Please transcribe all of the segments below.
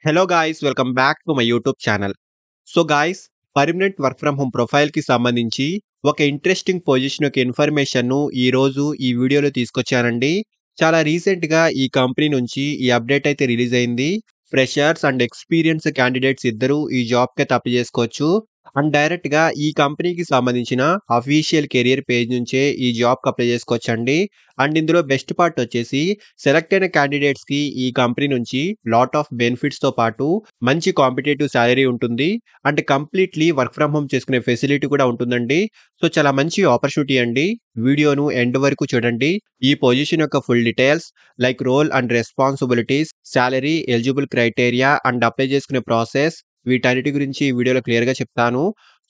Hello guys, welcome back to my YouTube channel. So guys, permanent work from home ప్రొఫైల్‌కి సంబంధించి ఒక interesting position యొక్క ఇన్ఫర్మేషన్‌ను ఈరోజు ఈ వీడియోలో తీసుకొచ్చానండి. చాలా రీసెంట్‌గా ఈ కంపెనీ నుంచి ఈ అప్డేట్ అయితే రిలీజ్ అయింది. ఫ్రెషర్స్ అండ్ ఎక్స్‌పీరియన్స్ క్యాండిడేట్స్ ఇద్దరూ ఈ జాబ్‌కైతే అప్లై చేసుకోవచ్చు. అండ్ డైరెక్ట్‌గా ఈ కంపెనీకి సంబంధించిన అఫీషియల్ కెరియర్ పేజ్ నుంచే ఈ జాబ్‌కి అప్లై చేసుకోవచ్చండి. అండ్ ఇందులో బెస్ట్ పార్ట్ వచ్చేసి సెలెక్ట్ అయిన క్యాండిడేట్స్‌కి ఈ కంపెనీ నుంచి లాట్ ఆఫ్ బెనిఫిట్స్‌తో పాటు మంచి కాంపిటీటివ్ సాలరీ ఉంటుంది. And completely work from home చేసుకునే ఫెసిలిటీ కూడా ఉంటుందండి. సో, చాలా మంచి ఆపర్చునిటీ అండి. వీడియోను ఎండ్ వరకు చూడండి. ఈ పొజిషన్ యొక్క full details like role and responsibilities, salary, eligible criteria and apply చేసుకునే ప్రాసెస్ వీటన్నిటి గురించి ఈ వీడియోలో క్లియర్‌గా చెప్తాను.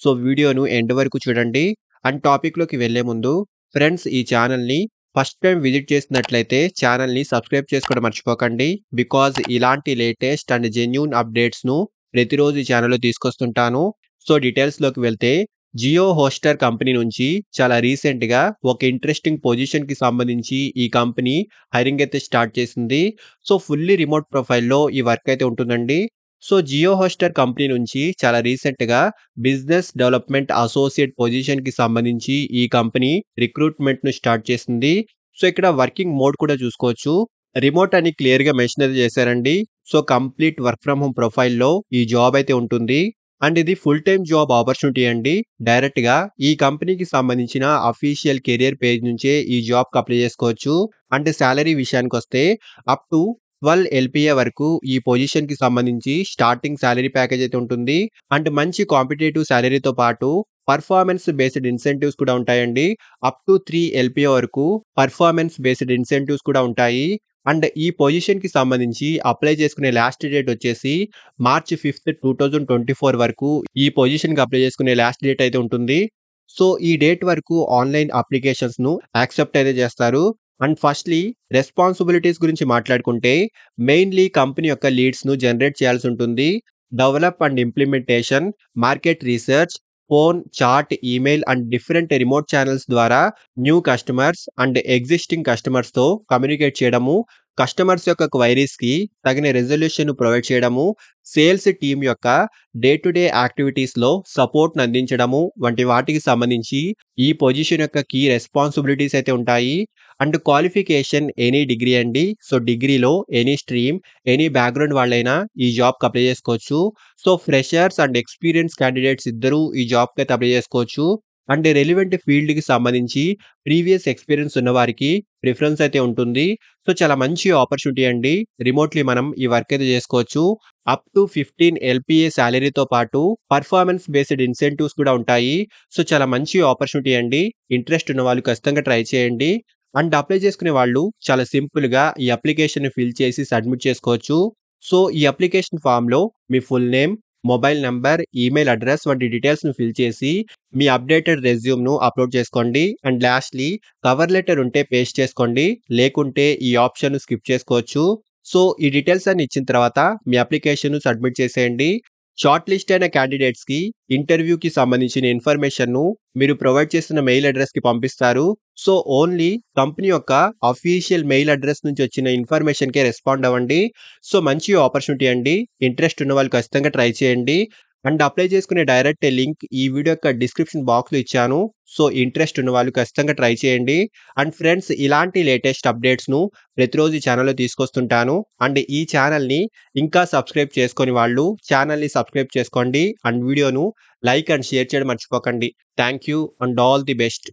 సో, వీడియోను ఎండ్ వరకు చూడండి. అండ్ టాపిక్‌లోకి వెళ్ళే ముందు ఫ్రెండ్స్, ఈ ఛానెల్‌ని ఫస్ట్ టైం విజిట్ చేసినట్లయితే ఛానెల్‌ని సబ్స్క్రైబ్ చేసుకోవడం మర్చిపోకండి. బికాజ్ ఇలాంటి లేటెస్ట్ అండ్ జెన్యూన్ అప్డేట్స్‌ను ప్రతిరోజు ఈ ఛానెల్‌లో తీసుకొస్తుంటాను. సో, డీటెయిల్స్‌లోకి వెళ్తే జియో హోస్టర్ కంపెనీ నుంచి చాలా రీసెంట్‌గా ఒక ఇంట్రెస్టింగ్ పొజిషన్‌కి సంబంధించి ఈ కంపెనీ హైరింగ్ అయితే స్టార్ట్ చేసింది. సో, ఫుల్లీ రిమోట్ ప్రొఫైల్‌లో ఈ వర్క్ అయితే ఉంటుందండి. సో, జియో హోస్టర్ కంపెనీ నుంచి చాలా రీసెంట్‌గా బిజినెస్ డెవలప్‌మెంట్ అసోసియేట్ పొజిషన్‌కి సంబంధించి ఈ కంపెనీ రిక్రూట్‌మెంట్‌ను స్టార్ట్ చేసింది. సో, ఇక్కడ వర్కింగ్ మోడ్ కూడా చూసుకోవచ్చు. రిమోట్ అని క్లియర్‌గా మెన్షన్ అయితే చేశారండి. So, complete work from home ప్రొఫైల్‌లో ఈ జాబ్ అయితే ఉంటుంది. అండ్ ఇది ఫుల్ టైమ్ జాబ్ ఆపర్చునిటీ అండి. డైరెక్ట్‌గా ఈ కంపెనీకి సంబంధించిన అఫీషియల్ కెరియర్ పేజ్ నుంచే ఈ జాబ్‌కి అప్లై చేసుకోవచ్చు. అంటే సాలరీ విషయానికొస్తే అప్ టు 12 ఎల్‌పీఏ వరకు ఈ పొజిషన్‌కి సంబంధించి స్టార్టింగ్ సాలరీ ప్యాకేజ్ అయితే ఉంటుంది. అండ్ మంచి కాంపిటీటివ్ సాలరీతో పాటు పర్ఫార్మెన్స్ బేస్డ్ ఇన్సెంటివ్స్ కూడా ఉంటాయండి. అప్ టు 3 ఎల్‌పీఏ వరకు పర్ఫార్మెన్స్ బేస్డ్ ఇన్సెంటివ్స్ కూడా ఉంటాయి. అండ్ ఈ పొజిషన్‌కి సంబంధించి అప్లై చేసుకునే లాస్ట్ డేట్ వచ్చేసి మార్చ్ 5, 2024 వరకు ఈ పొజిషన్‌కి అప్లై చేసుకునే లాస్ట్ డేట్ అయితే ఉంటుంది. సో, ఈ డేట్ వరకు ఆన్‌లైన్ అప్లికేషన్స్‌ను యాక్సెప్ట్ అయితే చేస్తారు. అండ్ ఫస్ట్‌లీ రెస్పాన్సిబిలిటీస్ గురించి మాట్లాడుకుంటే మెయిన్‌లీ కంపెనీ యొక్క లీడ్స్‌ను జనరేట్ చేయాల్సి ఉంటుంది. Develop and implementation, market research, phone, chat, email and different remote channels ద్వారా న్యూ కస్టమర్స్ అండ్ ఎగ్జిస్టింగ్ కస్టమర్స్‌తో కమ్యూనికేట్ చేయడము, కస్టమర్స్ యొక్క క్వైరీస్‌కి తగిన రిజల్యూషన్ ప్రొవైడ్ చేయడము, సేల్స్ టీమ్ యొక్క డే టు డే యాక్టివిటీస్‌లో సపోర్ట్‌ని అందించడము వంటి వాటికి సంబంధించి ఈ పొజిషన్ యొక్క కీ రెస్పాన్సిబిలిటీస్ అయితే ఉంటాయి. అండ్ క్వాలిఫికేషన్ ఎనీ డిగ్రీ అండి. సో, డిగ్రీలో ఎనీ స్ట్రీమ్, ఎనీ బ్యాక్‌గ్రౌండ్ వాళ్ళైనా ఈ జాబ్‌కి అప్లై చేసుకోవచ్చు. So, freshers and experience candidates ఇద్దరూ ఈ జాబ్‌కైతే అప్లై చేసుకోవచ్చు. అండ్ రెలెవెంట్ ఫీల్డ్‌కి సంబంధించి ప్రీవియస్ ఎక్స్‌పీరియన్స్ ఉన్నవారికి ప్రిఫరెన్స్ అయితే ఉంటుంది. సో, చాలా మంచి ఆపర్చునిటీ అండి. రిమోట్‌లీ మనం ఈ వర్క్ అయితే చేసుకోవచ్చు. అప్ టు 15 ఎల్‌పీఏ సాలరీతో పాటు పర్ఫార్మెన్స్ బేస్డ్ ఇన్సెంటివ్స్ కూడా ఉంటాయి. సో, చాలా మంచి ఆపర్చునిటీ అండి. ఇంట్రెస్ట్ ఉన్న వాళ్ళు ఖచ్చితంగా ట్రై చేయండి. అండ్ అప్లై చేసుకునే వాళ్ళు చాలా సింపుల్‌గా ఈ అప్లికేషన్‌ని ఫిల్ చేసి సబ్మిట్ చేసుకోవచ్చు. సో, ఈ అప్లికేషన్ ఫార్మ్‌లో మీ full name, mobile number, email address వంటి డీటెయిల్స్‌ని ఫిల్ చేసి మీ అప్డేటెడ్ రెజ్యూమ్‌ను అప్‌లోడ్ చేసుకోండి. అండ్ లాస్ట్‌లీ కవర్ లెటర్ ఉంటే పేస్ట్ చేసుకోండి. లేకుంటే ఈ ఆప్షన్‌ను స్కిప్ చేసుకోవచ్చు. సో, ఈ డీటెయిల్స్ అన్ని ఇచ్చిన తర్వాత మీ అప్లికేషన్‌ను సబ్మిట్ చేసేయండి. షార్ట్ లిస్ట్ అయిన క్యాండిడేట్స్‌కి ఇంటర్వ్యూకి సంబంధించిన ఇన్ఫర్మేషన్‌ను మీరు ప్రొవైడ్ చేసిన మెయిల్ అడ్రెస్‌కి పంపిస్తారు. సో, ఓన్లీ కంపెనీ యొక్క అఫీషియల్ మెయిల్ అడ్రెస్ నుంచి వచ్చిన ఇన్ఫర్మేషన్‌కే రెస్పాండ్ అవ్వండి. సో, మంచి ఆపర్చునిటీ అండి. ఇంట్రెస్ట్ ఉన్నవాళ్ళు ఖచ్చితంగా ట్రై చేయండి. అండ్ అప్లై చేసుకునే డైరెక్ట్ లింక్ ఈ వీడియో యొక్క డిస్క్రిప్షన్ బాక్స్‌లో ఇచ్చాను. సో, ఇంట్రెస్ట్ ఉన్నవాళ్ళు ఖచ్చితంగా ట్రై చేయండి. అండ్ ఫ్రెండ్స్, ఇలాంటి లేటెస్ట్ అప్డేట్స్‌ను ప్రతిరోజు ఈ ఛానెల్‌లో తీసుకొస్తుంటాను. అండ్ ఈ ఛానెల్‌ని ఇంకా సబ్స్క్రైబ్ చేసుకోని వాళ్ళు ఛానెల్‌ని సబ్స్క్రైబ్ చేసుకోండి. అండ్ వీడియోను లైక్ అండ్ షేర్ చేయడం మర్చిపోకండి. Thank you and all the best.